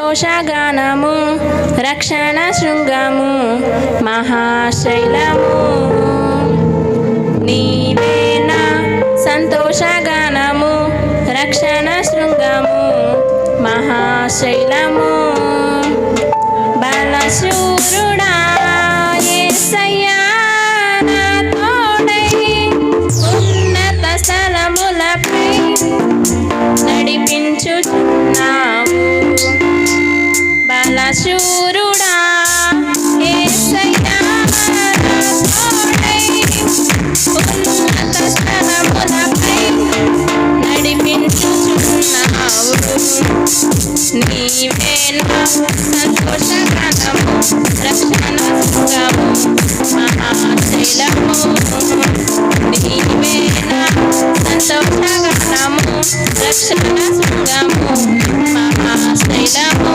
సంతోషగానము రక్షణ శృంగము మహాశైలము నీవేనా సంతోషగానము రక్షణ శృంగము మహాశైలము బలశూరుడా యేసయ్యా నా తోడై ఉన్నత స్థలములపై నడిపించుచున్నావు బలశూరుడా యేసయ్యా నా తోడై ఉన్నత స్థలములపై నడిపించుచున్నావు నీవేనా సంతోషగానము రక్షణ శృంగము మహాశైలము నీవేనా సంతోషగానము రక్షణ శృంగము మహాశైలము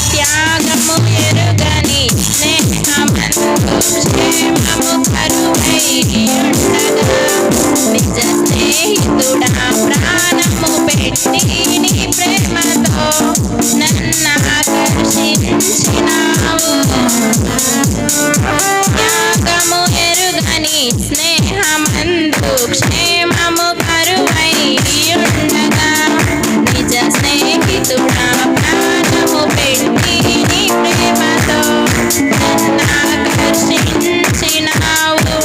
త్యాగము ఎరుగని స్నేహమందు క్షేమము కరువై ఉండగా నిజ స్నేహితుడా ప్రాణము పెట్టి నీ ప్రేమతో నన్ను ఆకర్షించినావు త్యాగము ఎరుగని స్నేహమందు క్షేమము కరువై ఉండగా నిజ స్నేహితుడా ప్రాణము పెట్టి నీ ప్రేమతో నన్ను ఆకర్షించినావు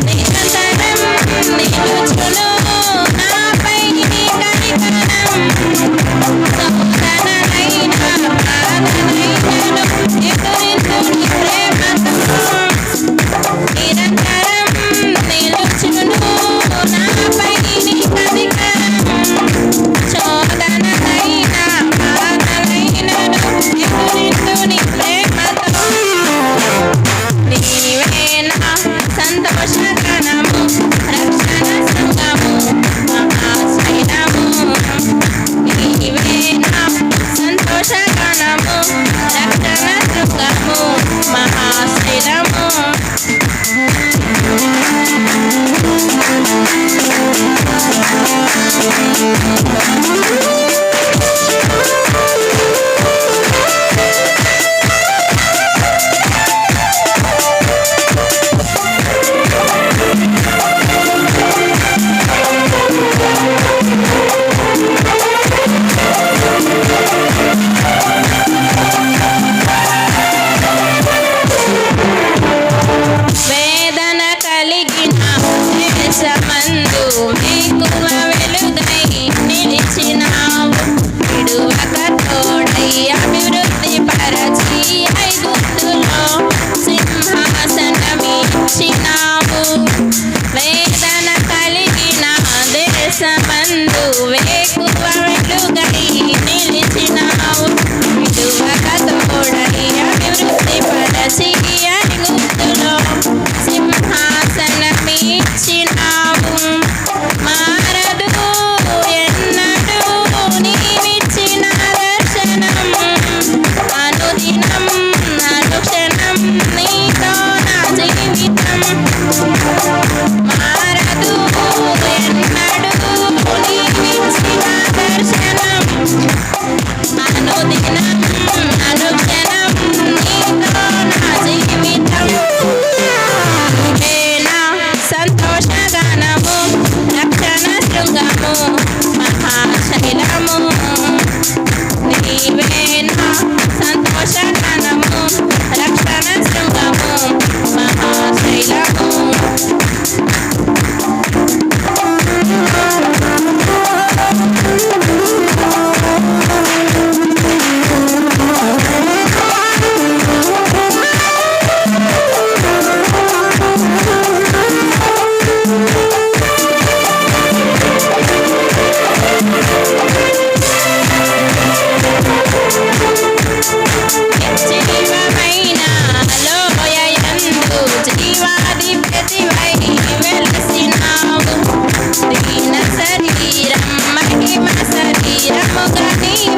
నిరంతరం నిలుచును నాపై నీ కనికరం సోదనైన బాధనైనను ఎదురించు నీ ప్రేమతో నిరంతరం నిలుచును నాపై స్థిరముగా నీ